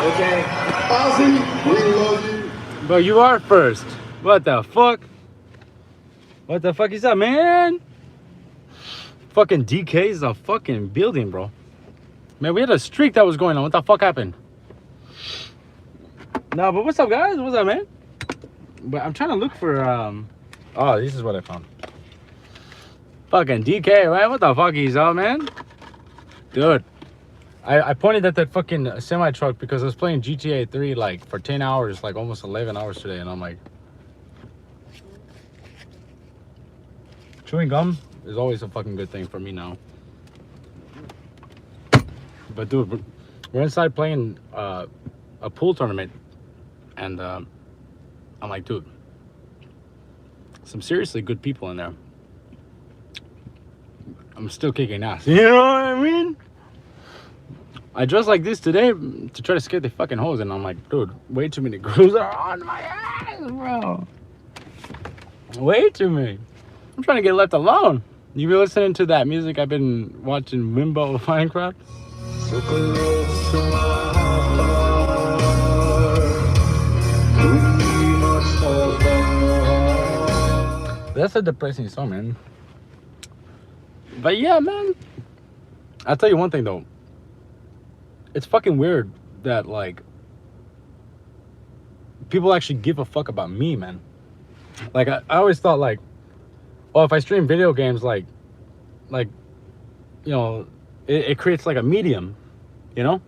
Okay? Ozzy, we love you. Bro, you are first. What the fuck? What the fuck is that, man? Fucking DK's a fucking building, bro. Man, we had a streak that was going on. What the fuck happened? No, but what's up, guys? What's up, man? But I'm trying to look for, Oh, this is what I found. Fucking DK, man. What the fuck is up, man? Dude. I pointed at that fucking semi-truck because I was playing GTA 3, like, for 10 hours, like, almost 11 hours today. And I'm like... Chewing gum is always a fucking good thing for me now. But, dude, we're inside playing a pool tournament. And I'm like, dude, some seriously good people in there. I'm still kicking ass. You know what I mean? I dressed like this today to try to scare the fucking hoes. And I'm like, dude, way too many girls are on my ass, bro. Way too many. I'm trying to get left alone. You be listening to that music? I've been watching Wimbo Minecraft. So close to my heart. That's a depressing song, man. But yeah, man. I'll tell you one thing, though. It's fucking weird that, like, people actually give a fuck about me, man. Like, I always thought, like, well, if I stream video games, like, you know, it creates, like, a medium, you know?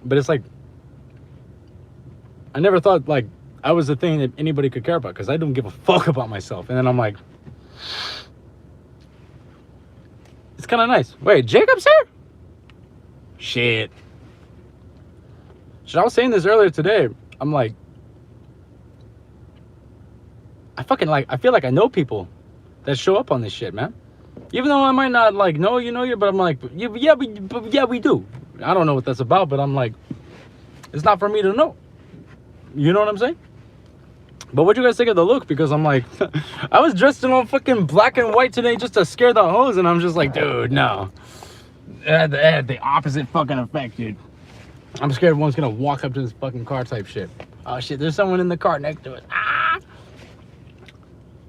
But it's like, I never thought, like, I was the thing that anybody could care about, because I don't give a fuck about myself. And then I'm like, it's kind of nice. Wait, Jacob's here? Shit. I was saying this earlier today. I'm like, I feel like I know people that show up on this shit, man. Even though I might not, like, know you, but I'm like, yeah, we do. I don't know what that's about, but I'm like, it's not for me to know. You know what I'm saying? But what you guys think of the look? Because I'm like, I was dressed in all fucking black and white today just to scare the hoes, and I'm just like, dude, no. It had the opposite fucking effect, dude. I'm scared one's gonna walk up to this fucking car type shit. Oh shit, there's someone in the car next to it. Ah!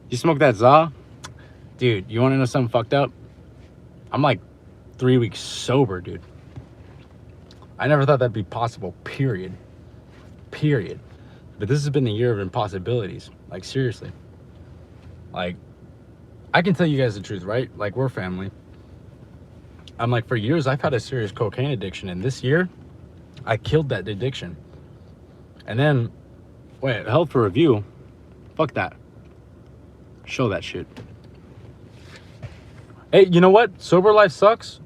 You smoke that za? Dude, you wanna know something fucked up? I'm like 3 weeks sober, dude. I never thought that'd be possible, period. But this has been a year of impossibilities. Like, seriously. Like, I can tell you guys the truth, right? Like, we're family. I'm like, for years, I've had a serious cocaine addiction. And this year, I killed that addiction. And then, wait, held for review. Fuck that. Show that shit. Hey, you know what? Sober life sucks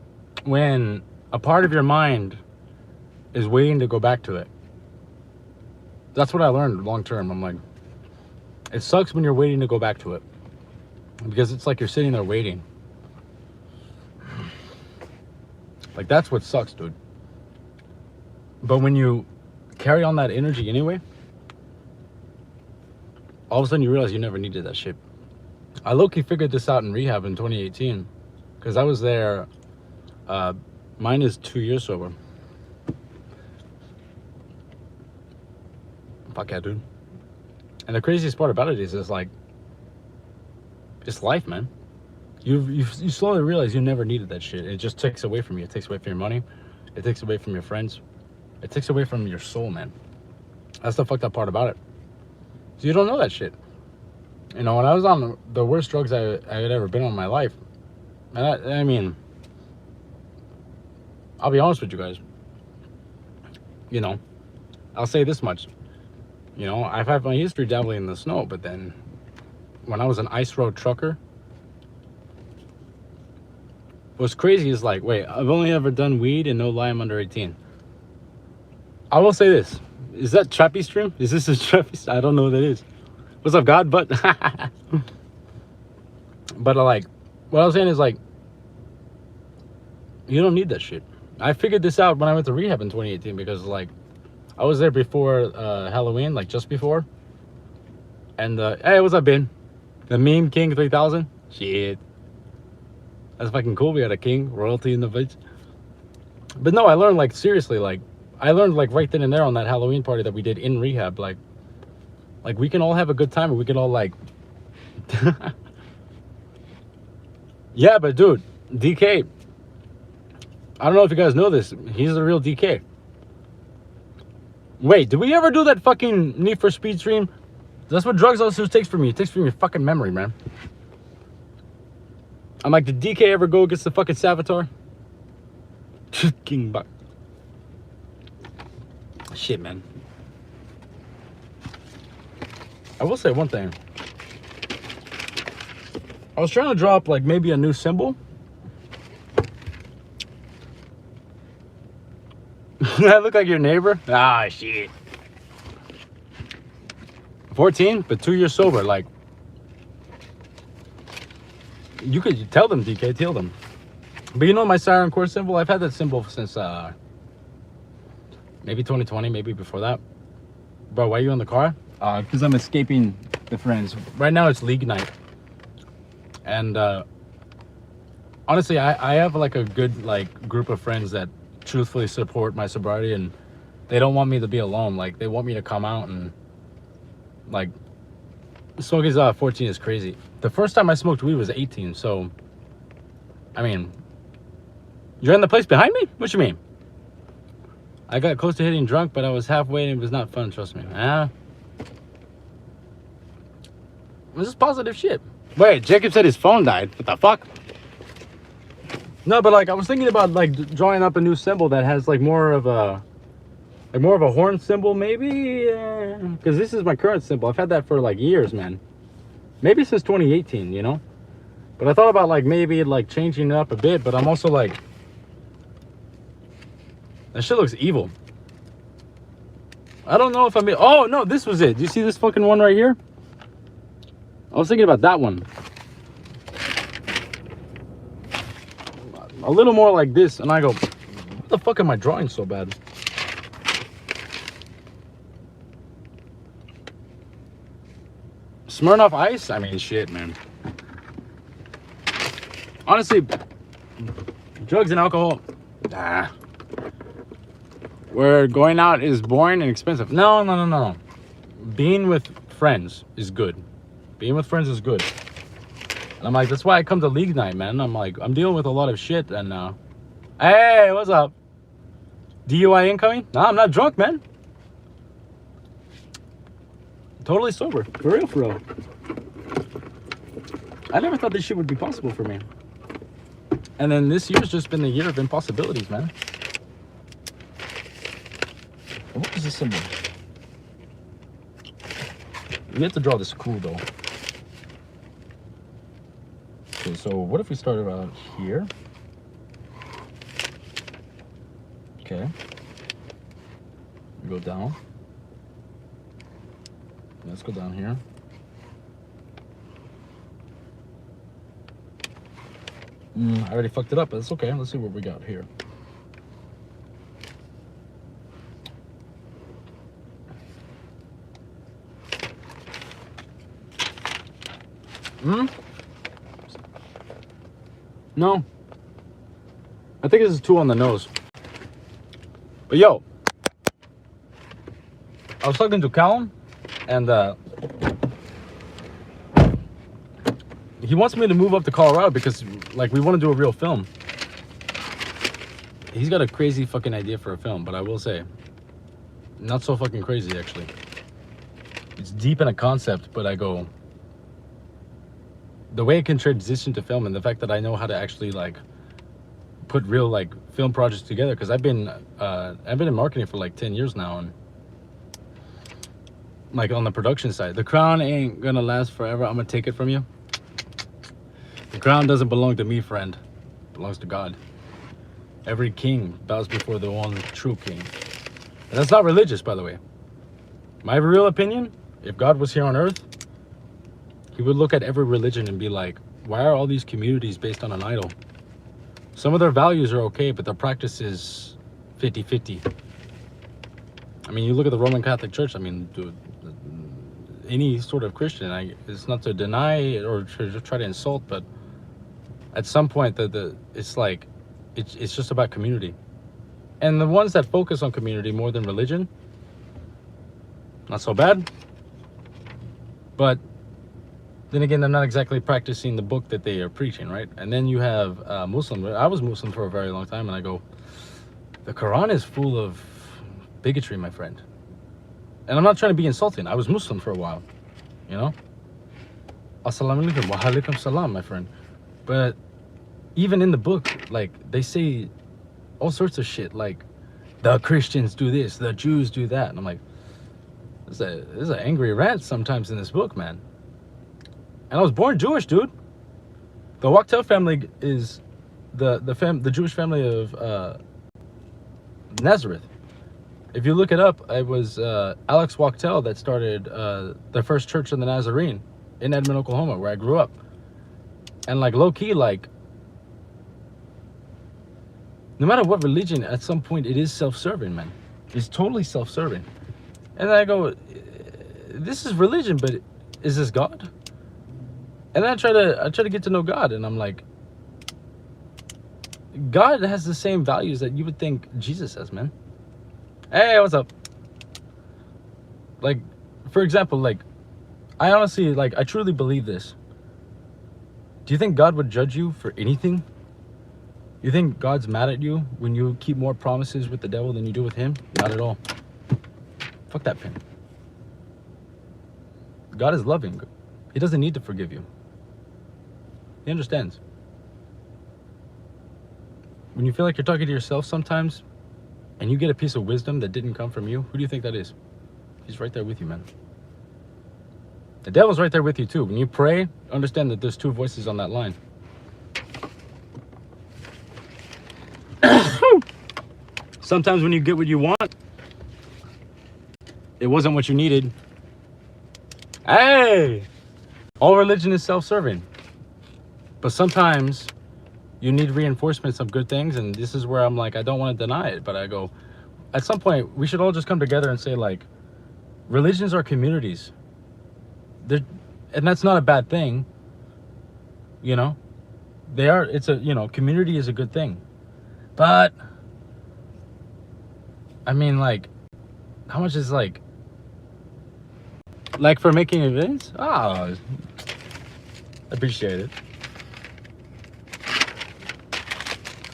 when a part of your mind is waiting to go back to it. That's what I learned long term. I'm like, it sucks when you're waiting to go back to it. Because it's like you're sitting there waiting. Like, that's what sucks, dude. But when you carry on that energy anyway, all of a sudden you realize you never needed that shit. I low-key figured this out in rehab in 2018. Because I was there, mine is 2 years sober. Fuck yeah, dude. And the craziest part about it is like, it's life, man. You slowly realize you never needed that shit. It just takes away from you. It takes away from your money. It takes away from your friends. It takes away from your soul, man. That's the fucked up part about it. So you don't know that shit. You know, when I was on the worst drugs I had ever been on in my life, and I mean, I'll be honest with you guys. You know, I'll say this much. You know, I've had my history dabbling in the snow, but then when I was an ice road trucker, what's crazy is like, wait, I've only ever done weed, and no lie, I'm under 18. I will say this. Is that Trappy stream? Is this a Trappy? I don't know what that is. What's up, God? But like, what I was saying is like, you don't need that shit. I figured this out when I went to rehab in 2018 because like, I was there before Halloween, like just before. And hey, what's up, Ben? The meme king 3000. Shit, that's fucking cool. We got a king royalty in the village. But no, I learned like seriously, like I learned like right then and there on that Halloween party that we did in rehab, like we can all have a good time and we can all like yeah, but dude, DK, I don't know if you guys know this, he's the real DK. Wait, did we ever do that fucking Need for Speed stream? That's what drugs also takes from you. It takes from your fucking memory, man. I'm like, did DK ever go against the fucking Savitar? King Buck. Shit, man. I will say one thing. I was trying to draw up like maybe a new symbol. I look like your neighbor? Ah, shit. 14, but 2 years sober. Like, you could tell them, DK, tell them. But you know my SirenCore symbol? I've had that symbol since maybe 2020, maybe before that. Bro, why are you in the car? Because I'm escaping the friends. Right now it's league night. And honestly, I have like a good like group of friends that truthfully support my sobriety, and they don't want me to be alone. Like, they want me to come out and like, smoking 14 is crazy. The first time I smoked weed was 18, so I mean, you're in the place behind me? What you mean? I got close to hitting drunk, but I was halfway and it was not fun, trust me. This is positive shit. Wait, Jacob said his phone died. What the fuck? No, but like, I was thinking about like drawing up a new symbol that has like more of a horn symbol, maybe, because this is my current symbol. I've had that for like years, man. Maybe since 2018, you know. But I thought about like maybe like changing it up a bit. But I'm also like, that shit looks evil. I don't know if oh no, this was it. Do you see this fucking one right here? I was thinking about that one. A little more like this, and I go, what the fuck am I drawing so bad? Smirnoff Ice? I mean, shit, man. Honestly, drugs and alcohol, where going out is boring and expensive. No. Being with friends is good. Being with friends is good. And I'm like, that's why I come to league night, man. I'm like, I'm dealing with a lot of shit, and hey, what's up? DUI incoming? Nah, I'm not drunk, man. Totally sober. For real, for real. I never thought this shit would be possible for me. And then this year's just been the year of impossibilities, man. What is this symbol? We have to draw this cool, though. Okay, so what if we started out here? Okay. We go down. Let's go down here. I already fucked it up, but it's okay. Let's see what we got here. No. I think this is 2 on the nose. But yo, I was talking to Callum, and he wants me to move up to Colorado because like we want to do a real film. He's got a crazy fucking idea for a film, but I will say, not so fucking crazy actually. It's deep in a concept, but I go, the way it can transition to film and the fact that I know how to actually like put real like film projects together, because I've been in marketing for like 10 years now, and like on the production side, the crown ain't gonna last forever. I'm gonna take it from you. The crown doesn't belong to me, friend. It belongs to God. Every king bows before the one true king. And that's not religious, by the way. My real opinion, if God was here on earth, he would look at every religion and be like, why are all these communities based on an idol? Some of their values are okay, but their practice is 50-50. I mean, you look at the Roman Catholic Church, I mean, dude, any sort of Christian, it's not to deny or to try to insult, but at some point, it's like, it's just about community. And the ones that focus on community more than religion, not so bad. But then again, they're not exactly practicing the book that they are preaching, right? And then you have Muslim. I was Muslim for a very long time, and I go, the Quran is full of bigotry, my friend. And I'm not trying to be insulting. I was Muslim for a while, you know? Assalamu alaikum wa alaikum salam, my friend. But even in the book, like, they say all sorts of shit, like, the Christians do this, the Jews do that. And I'm like, there's an angry rant sometimes in this book, man. And I was born Jewish, dude. The Wachtel family is the Jewish family of Nazareth. If you look it up, it was Alex Wachtel that started the first church of the Nazarene in Edmond, Oklahoma, where I grew up. And like low key, like, no matter what religion, at some point it is self-serving, man. It's totally self-serving. And then I go, this is religion, but is this God? And then I try to get to know God, and I'm like, God has the same values that you would think Jesus has, man. Hey, what's up? Like, for example, like, I honestly, like, I truly believe this. Do you think God would judge you for anything? You think God's mad at you when you keep more promises with the devil than you do with him? Not at all. Fuck that pin. God is loving. He doesn't need to forgive you. He understands. When you feel like you're talking to yourself sometimes, and you get a piece of wisdom that didn't come from you, who do you think that is? He's right there with you, man. The devil's right there with you too. When you pray, understand that there's two voices on that line. Sometimes when you get what you want, it wasn't what you needed. Hey! All religion is self-serving. But sometimes you need reinforcements of good things, and this is where I'm like, I don't want to deny it, but I go, at some point, we should all just come together and say, like, religions are communities. And that's not a bad thing, you know? They are, it's a, you know, community is a good thing. But, I mean, like, how much is, like for making events? Oh, appreciate it.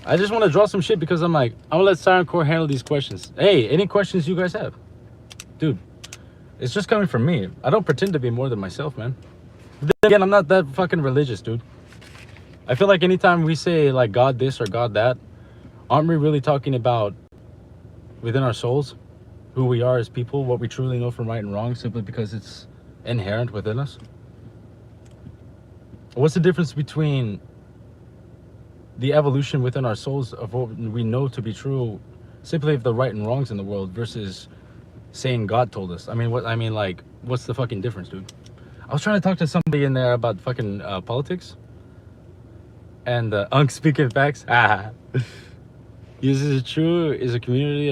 I just want to draw some shit because I'm like, I'm gonna let SirenCore handle these questions. Hey, any questions you guys have? Dude, it's just coming from me. I don't pretend to be more than myself, man. But then again, I'm not that fucking religious, dude. I feel like anytime we say, like, God this or God that, aren't we really talking about within our souls, who we are as people, what we truly know from right and wrong, simply because it's inherent within us? What's the difference between the evolution within our souls of what we know to be true, simply of the right and wrongs in the world, versus saying God told us? I mean, like, what's the fucking difference, dude? I was trying to talk to somebody in there about fucking politics, and Unk speaking facts. Is it true? Is a community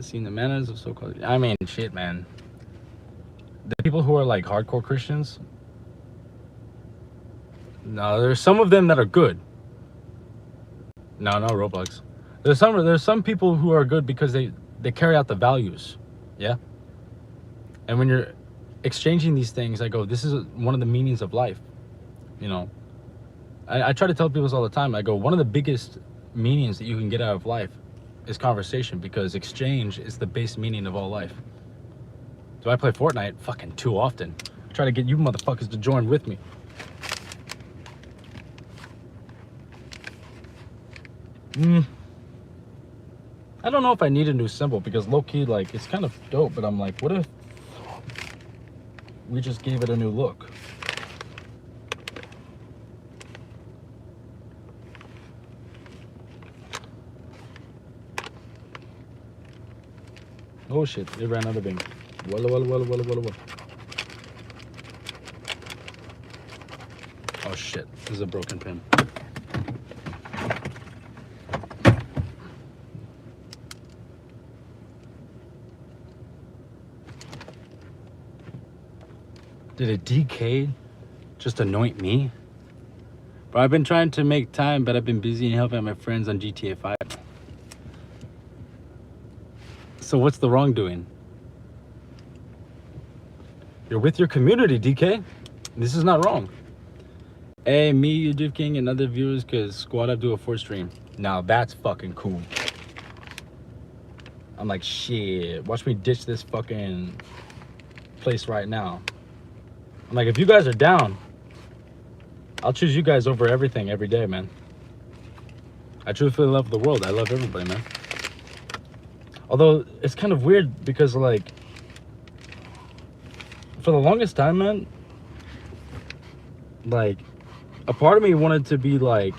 seeing the manners of so-called? I mean, shit, man. The people who are like hardcore Christians, no, there's some of them that are good. No, Roblox. There's some people who are good because they carry out the values, yeah. And when you're exchanging these things, I go, this is one of the meanings of life, you know. I try to tell people this all the time. I go, one of the biggest meanings that you can get out of life is conversation, because exchange is the base meaning of all life. Do I play Fortnite? Fucking too often. I try to get you motherfuckers to join with me. I don't know if I need a new symbol, because low-key, like, it's kind of dope, but I'm like, what if we just gave it a new look? Oh shit, it ran out of ink. Walla walla walla walla walla walla. Oh shit, this is a broken pen. Did it decay? Just anoint me? Bro, I've been trying to make time, but I've been busy and helping my friends on GTA 5. So what's the wrongdoing? You're with your community, DK. This is not wrong. Hey, me, Div King, and other viewers, cause Squad Up do a 4 stream. Now that's fucking cool. I'm like, shit, watch me ditch this fucking place right now. I'm like, if you guys are down, I'll choose you guys over everything every day, man. I truthfully love the world. I love everybody, man. Although it's kind of weird because, like, for the longest time, man, like, a part of me wanted to be like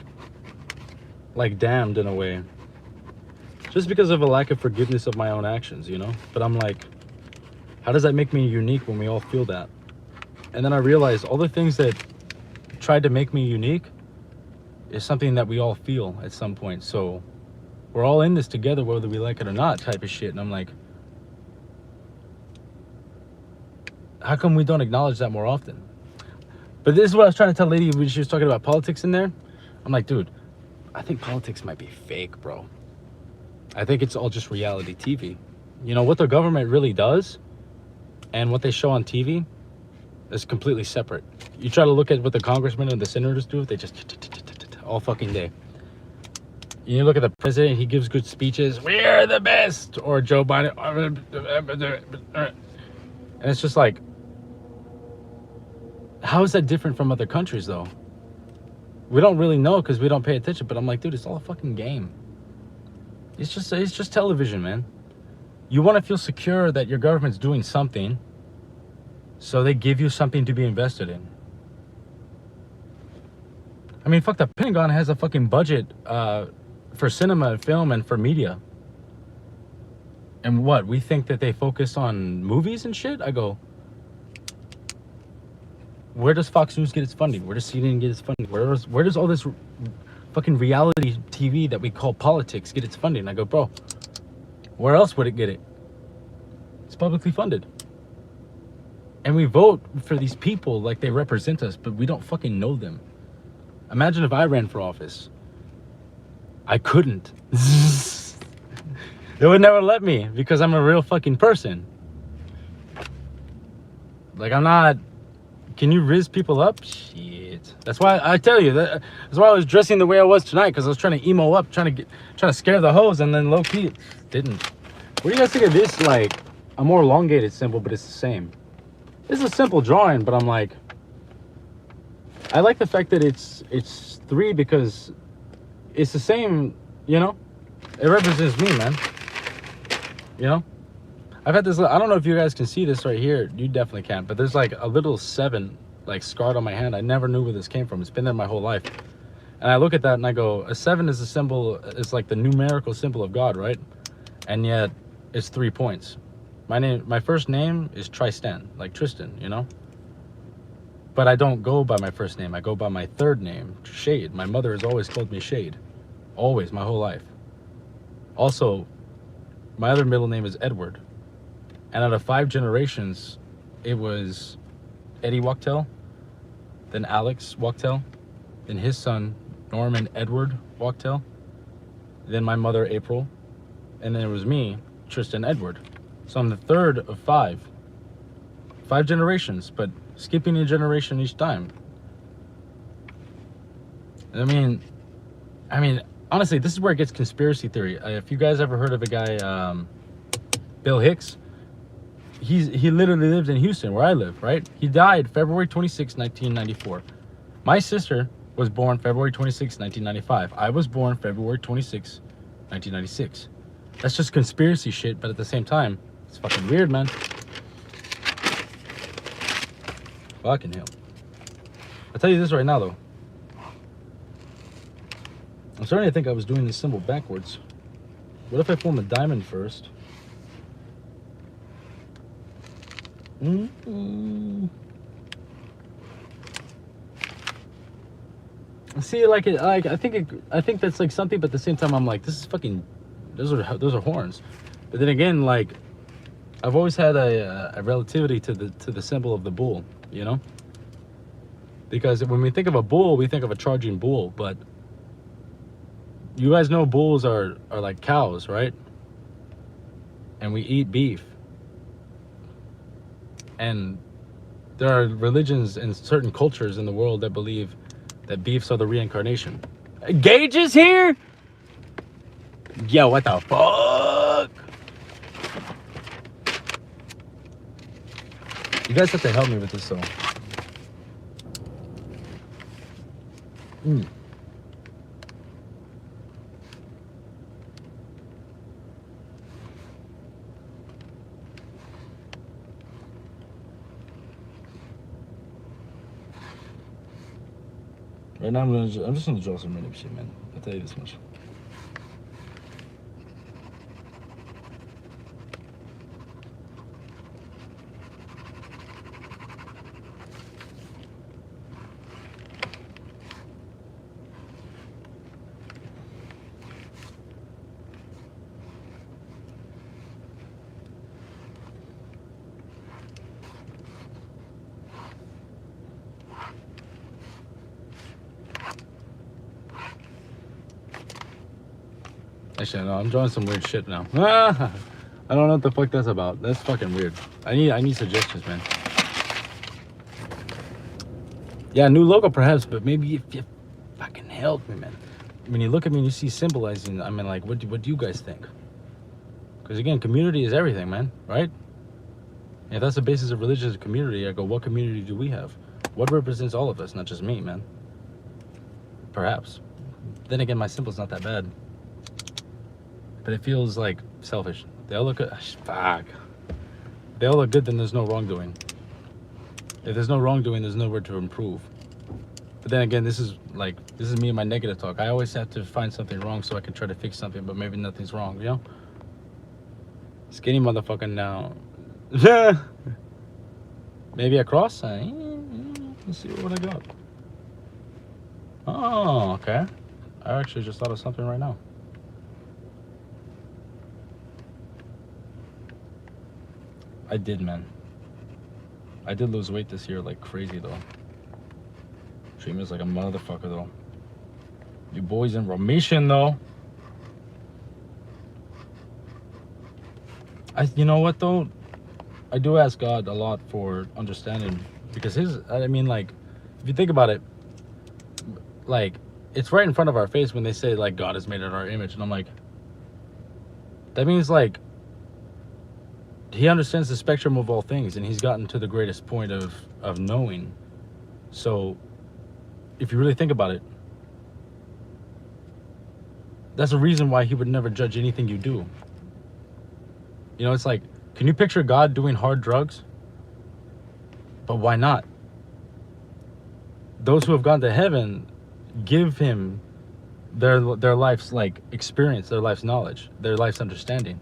damned in a way, just because of a lack of forgiveness of my own actions, you know. But I'm like, how does that make me unique when we all feel that? And then I realized all the things that tried to make me unique is something that we all feel at some point. So we're all in this together, whether we like it or not, type of shit. And I'm like, how come we don't acknowledge that more often? But this is what I was trying to tell lady when she was talking about politics in there. I'm like, dude, I think politics might be fake, bro. I think it's all just reality TV. You know, what the government really does and what they show on TV is completely separate. You try to look at what the congressmen and the senators do, they just all fucking day. You look at the president, he gives good speeches, we're the best, or Joe Biden, and it's just like, how is that different from other countries, though? We don't really know because we don't pay attention, but I'm like, dude, it's all a fucking game. It's just television, man. You want to feel secure that your government's doing something, so they give you something to be invested in. I mean, fuck, the Pentagon has a fucking budget for cinema and film and for media. And what, we think that they focus on movies and shit? I go, where does Fox News get its funding? Where does CNN get its funding? Where does all this fucking reality TV that we call politics get its funding? I go, bro, where else would it get it? It's publicly funded. And we vote for these people like they represent us, but we don't fucking know them. Imagine if I ran for office. I couldn't. They would never let me because I'm a real fucking person. Like, I'm not... Can you rizz people up? Shit. That's why I tell you that's why I was dressing the way I was tonight, because I was trying to emo up, trying to scare the hoes, and then low key didn't. What do you guys think of this? Like a more elongated symbol, but it's the same. It's a simple drawing, but I'm like, I like the fact that it's 3 because it's the same. You know, it represents me, man. You know. I've had this, I don't know if you guys can see this right here. You definitely can't, but there's like a little 7 like scarred on my hand. I never knew where this came from. It's been there my whole life. And I look at that and I go, a 7 is a symbol, it's like the numerical symbol of God, right? And yet it's 3 points. My first name is Tristan, like Tristan, you know? But I don't go by my first name. I go by my third name, Shade. My mother has always called me Shade. Always, my whole life. Also, my other middle name is Edward. And out of 5 generations, it was Eddie Wachtel, then Alex Wachtel, then his son, Norman Edward Wachtel, then my mother, April, and then it was me, Tristan Edward. So I'm the 3rd of 5. 5 generations, but skipping a generation each time. I mean, honestly, this is where it gets conspiracy theory. If you guys ever heard of a guy, Bill Hicks, he literally lives in Houston, where I live, right? He died February 26, 1994. My sister was born February 26, 1995. I was born February 26, 1996. That's just conspiracy shit, but at the same time, it's fucking weird, man. Fucking hell. I'll tell you this right now, though. I'm starting to think I was doing this symbol backwards. What if I form a diamond first? See, like I think that's like something, but at the same time, I'm like, this is fucking. Those are horns. But then again, like, I've always had a relativity to the symbol of the bull, you know. Because when we think of a bull, we think of a charging bull, but you guys know bulls are like cows, right? and we eat beef. And there are religions and certain cultures in the world that believe that beefs are the reincarnation. Gage is here? Yo, what the fuck? You guys have to help me with this, though. Right now, I'm just gonna draw some random shit, man. I'll tell you this much. Actually, no, I'm drawing some weird shit now. I don't know what the fuck that's about. That's fucking weird. I need suggestions, man. Yeah, new logo perhaps, but maybe if you fucking help me, man. When you look at me and you see symbolizing, I mean, like, what do you guys think? Because again, community is everything, man, right? And if that's the basis of religious community, I go, what community do we have? What represents all of us, not just me, man? Perhaps. Then again, my symbol's not that bad. But it feels like selfish. They all look good. Fuck. They all look good, then there's no wrongdoing. If there's no wrongdoing, there's nowhere to improve. But then again, this is me and my negative talk. I always have to find something wrong so I can try to fix something, but maybe nothing's wrong, you know? Skinny motherfucker now. Maybe a cross sign. Let's see what I got. Oh, okay. I actually just thought of something right now. I did, man. I did lose weight this year like crazy, though. Treat me as like a motherfucker, though. You boys in remission, though. You know what, though? I do ask God a lot for understanding. Because I mean, like, if you think about it, like, it's right in front of our face when they say, like, God is made in our image. And I'm like, that means, like, he understands the spectrum of all things, and he's gotten to the greatest point of knowing. So, if you really think about it, that's a reason why he would never judge anything you do. You know, it's like, can you picture God doing hard drugs? But why not? Those who have gone to heaven give him their life's, like, experience, their life's knowledge, their life's understanding.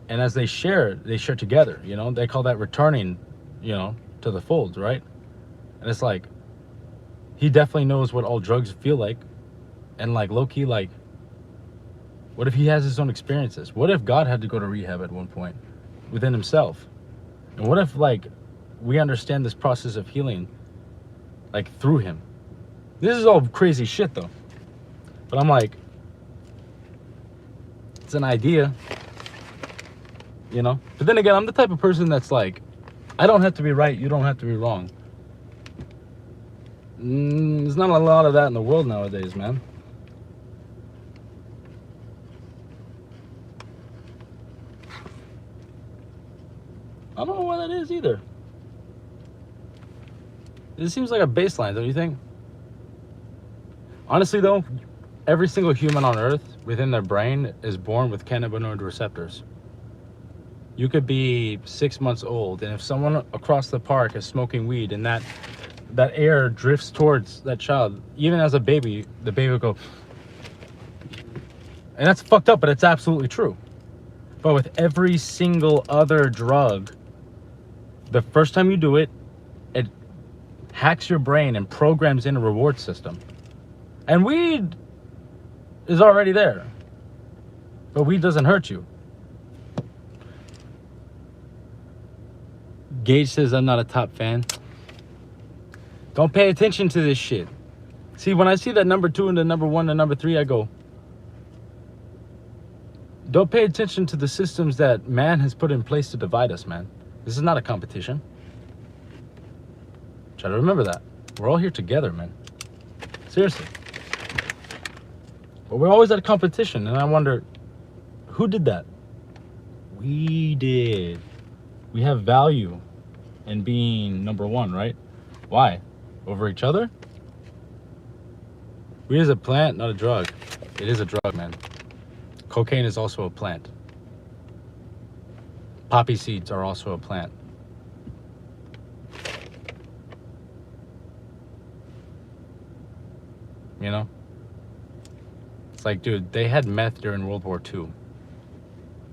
And as they share together, you know? They call that returning, you know, to the fold, right? And it's like, he definitely knows what all drugs feel like. And, like, low-key, like, what if he has his own experiences? What if God had to go to rehab at one point within himself? And what if, like, we understand this process of healing, like, through him? This is all crazy shit, though. But I'm like, it's an idea. You know? But then again, I'm the type of person that's like, I don't have to be right, you don't have to be wrong. There's not a lot of that in the world nowadays, man. I don't know why that is either. It seems like a baseline, don't you think? Honestly, though, every single human on Earth within their brain is born with cannabinoid receptors. You could be 6 months old, and if someone across the park is smoking weed and that air drifts towards that child, even as a baby, the baby will go. And that's fucked up, but it's absolutely true. But with every single other drug, the first time you do it, it hacks your brain and programs in a reward system. And weed is already there. But weed doesn't hurt you. Gage says I'm not a top fan. Don't pay attention to this shit. See, when I see that number 2 and the number 1 and number 3, I go, Don't pay attention to the systems that man has put in place to divide us, man. This is not a competition. Try to remember that. We're all here together, man. Seriously. But we're always at a competition, and I wonder, who did that? We did. We have value in being number one, right? Why? Over each other? Weed is a plant, not a drug. It is a drug, man. Cocaine is also a plant. Poppy seeds are also a plant. You know? It's like, dude, they had meth during World War II.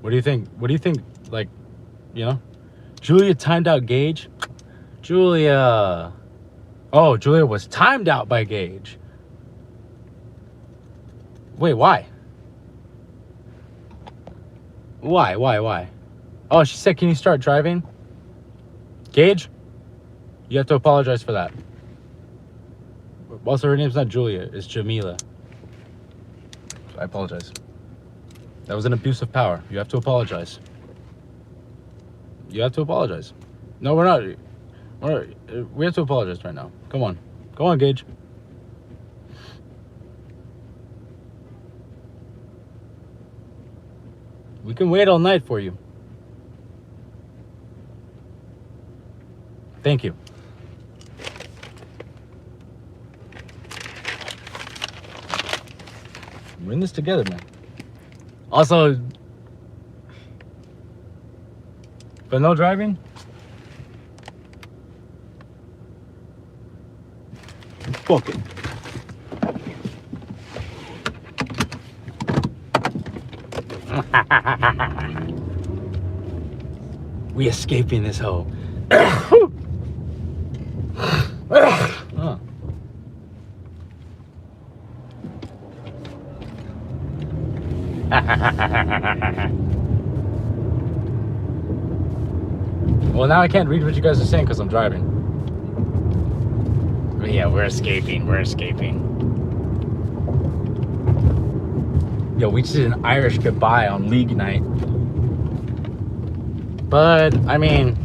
What do you think? What do you think, like, you know? Julia timed out Gage? Julia. Oh, Julia was timed out by Gage. Wait, why? Why? Oh, she said, can you start driving? Gage, you have to apologize for that. Also, her name's not Julia, it's Jamila. I apologize. That was an abuse of power. You have to apologize. You have to apologize. No, we're not. We have to apologize right now. Come on. Go on, Gage. We can wait all night for you. Thank you. We're in this together, man. Also, but no driving? Fuck it. We escaping this hole. Oh. Well, now I can't read what you guys are saying because I'm driving. But yeah, we're escaping. Yo, we just did an Irish goodbye on league night. But, I mean...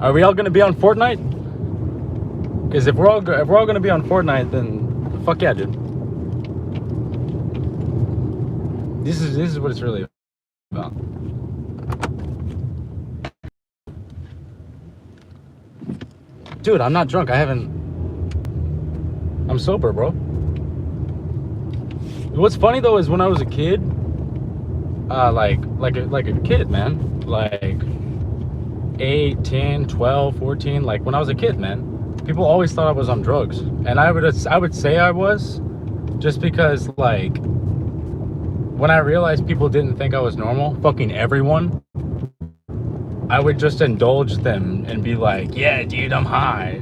Are we all gonna be on Fortnite? Because if we're all gonna be on Fortnite, then fuck yeah, dude. This is what it's really about. Dude, I'm not drunk. I'm sober, bro. What's funny though is when I was a kid, like a kid, man, like 8, 10, 12, 14, like when I was a kid, man, people always thought I was on drugs, and I would say I was, just because like when I realized people didn't think I was normal, fucking everyone, I would just indulge them and be like, yeah, dude, I'm high.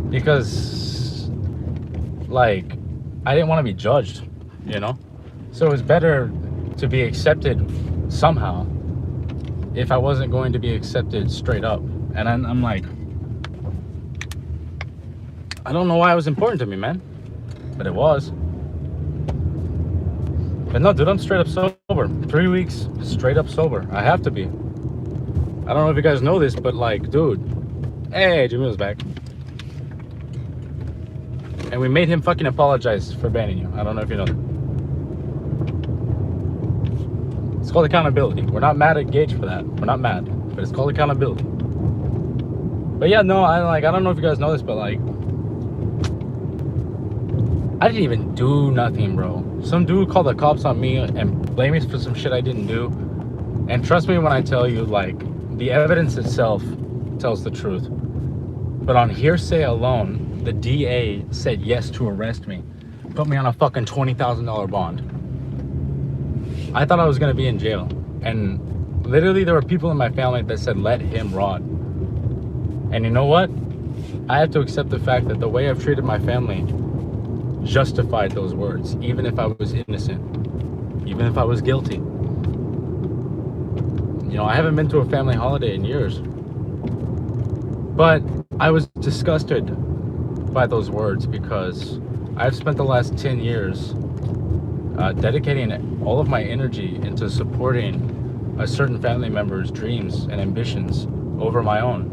Because, like, I didn't want to be judged, you know? So it was better to be accepted somehow if I wasn't going to be accepted straight up. And I'm like, I don't know why it was important to me, man. But it was. But no, dude, I'm straight up sober. 3 weeks, straight up sober. I have to be. I don't know if you guys know this, but like, dude, hey, Jamila's back. And we made him fucking apologize for banning you. I don't know if you know that. It's called accountability. We're not mad at Gage for that. We're not mad, but it's called accountability. But yeah, no, I don't know if you guys know this, but like, I didn't even do nothing, bro. Some dude called the cops on me and blamed me for some shit I didn't do. And trust me when I tell you, like, the evidence itself tells the truth. But on hearsay alone, the DA said yes to arrest me. Put me on a fucking $20,000 bond. I thought I was gonna be in jail. And literally there were people in my family that said, let him rot. And you know what? I have to accept the fact that the way I've treated my family justified those words, even if I was innocent, even if I was guilty. You know, I haven't been to a family holiday in years. But I was disgusted by those words because I've spent the last 10 years dedicating all of my energy into supporting a certain family member's dreams and ambitions over my own.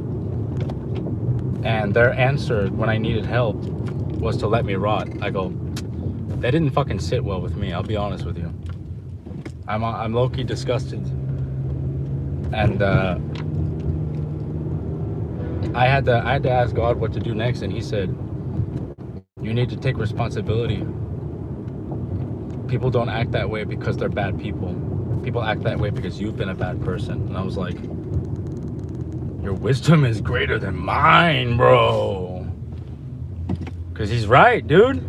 And their answer when I needed help was to let me rot. I go, that didn't fucking sit well with me, I'll be honest with you. I'm low-key disgusted. And I had to ask God what to do next, and he said, you need to take responsibility. People don't act that way because they're bad people. People act that way because you've been a bad person. And I was like, your wisdom is greater than mine, bro. Because he's right, dude.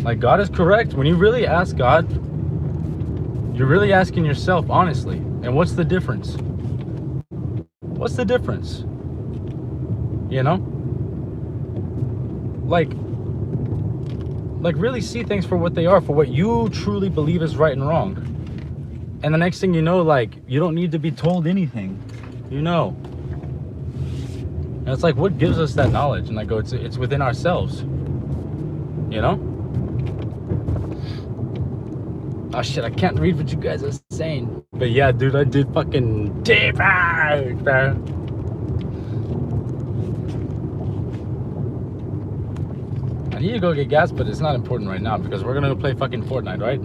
Like, God is correct. When you really ask God, you're really asking yourself honestly. And what's the difference? What's the difference? You know? Like really see things for what they are, for what you truly believe is right and wrong. And the next thing you know, like, you don't need to be told anything. You know. And it's like, what gives us that knowledge? And I go, it's within ourselves. You know? Oh shit, I can't read what you guys are saying. But yeah, dude, I did fucking deep out, man. I need to go get gas, but it's not important right now because we're gonna play fucking Fortnite, right?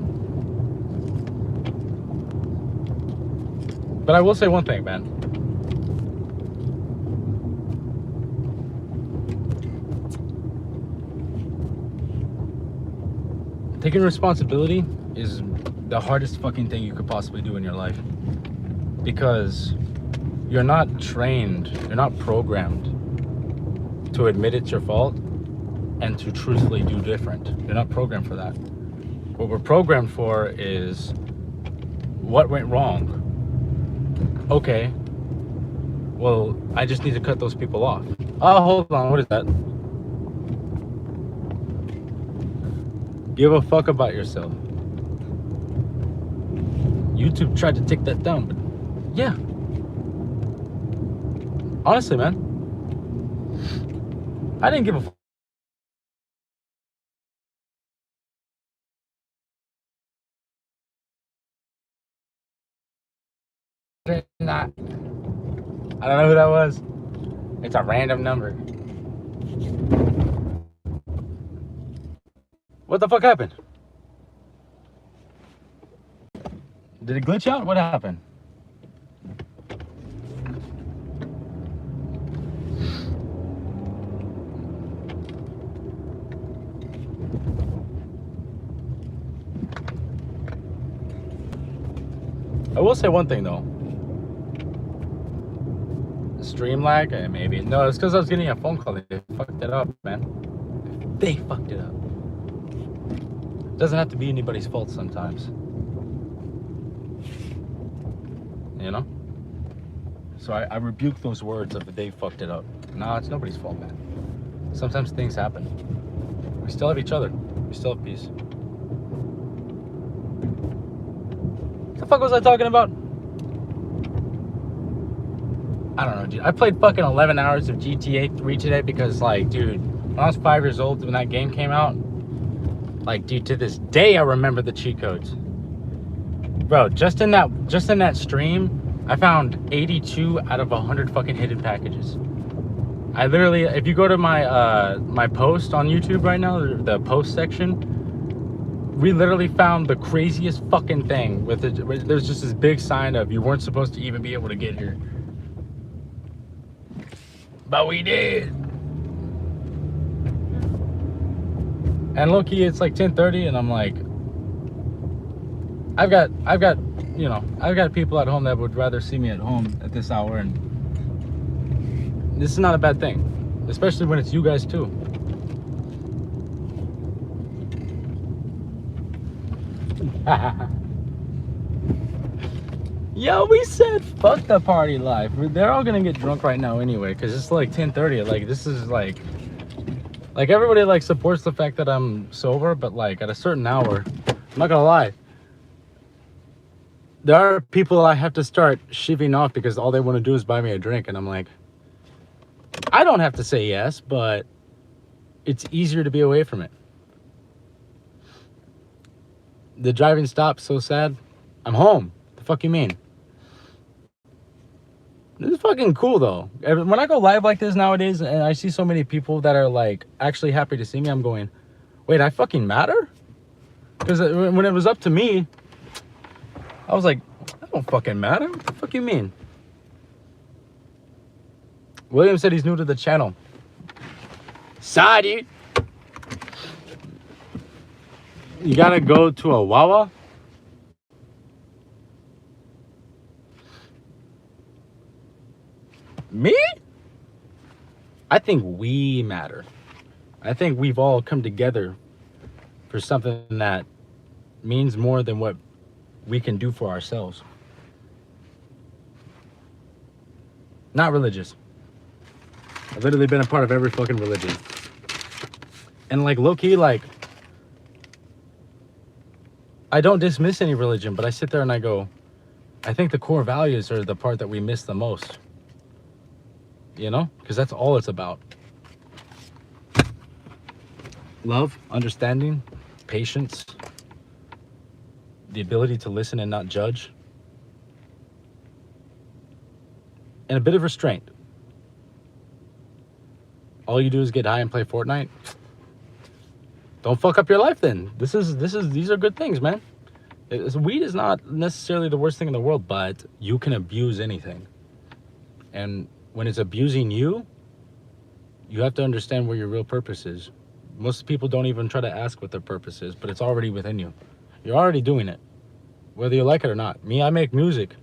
But I will say one thing, man. Taking responsibility is the hardest fucking thing you could possibly do in your life. Because you're not trained, you're not programmed to admit it's your fault and to truthfully do different. You're not programmed for that. What we're programmed for is what went wrong. Okay, well, I just need to cut those people off. Oh, hold on, what is that? Give a fuck about yourself. YouTube tried to take that down, but yeah. Honestly, man, I didn't give a fuck. Not. I don't know who that was. It's a random number. What the fuck happened? Did it glitch out? What happened? I will say one thing though. Stream lag? Maybe. No, it's because I was getting a phone call. They fucked it up, man. They fucked it up. It doesn't have to be anybody's fault sometimes. You know? So I rebuke those words of the they fucked it up. Nah, it's nobody's fault, man. Sometimes things happen. We still have each other. We still have peace. What the fuck was I talking about? I don't know, dude. I played fucking 11 hours of GTA 3 today because, like, dude, when I was 5 years old when that game came out, like, dude, to this day I remember the cheat codes. Bro, just in that stream, I found 82 out of 100 fucking hidden packages. I literally, if you go to my my post on YouTube right now, the post section, we literally found the craziest fucking thing with it. There's just this big sign of you weren't supposed to even be able to get here. But we did. And low-key, it's like 10:30 and I'm like, I've got you know, I've got people at home that would rather see me at home at this hour, and this is not a bad thing, especially when it's you guys too. Yo, we said fuck the party life. They're all gonna get drunk right now anyway, because it's like 10:30. Like, this is like everybody like supports the fact that I'm sober, but like at a certain hour, I'm not gonna lie, there are people I have to start shivving off because all they want to do is buy me a drink, and I'm like, I don't have to say yes, but it's easier to be away from it. The driving stopped, so sad. I'm home. The fuck you mean? This is fucking cool though. When I go live like this nowadays and I see so many people that are like actually happy to see me, I'm going, wait, I fucking matter? Because when it was up to me, I was like, I don't fucking matter. What the fuck you mean? William said he's new to the channel. Sorry. You gotta go to a Wawa. Me? I think we matter. I think we've all come together for something that means more than what we can do for ourselves. Not religious. I've literally been a part of every fucking religion. And like low-key, like, I don't dismiss any religion, but I sit there and I go, I think the core values are the part that we miss the most. You know? Because that's all it's about. Love, understanding, patience, the ability to listen and not judge, and a bit of restraint. All you do is get high and play Fortnite. Don't fuck up your life then. These are good things, man. Weed is not necessarily the worst thing in the world, but you can abuse anything. And when it's abusing you, you have to understand where your real purpose is. Most people don't even try to ask what their purpose is, but it's already within you. You're already doing it, whether you like it or not. Me, I make music.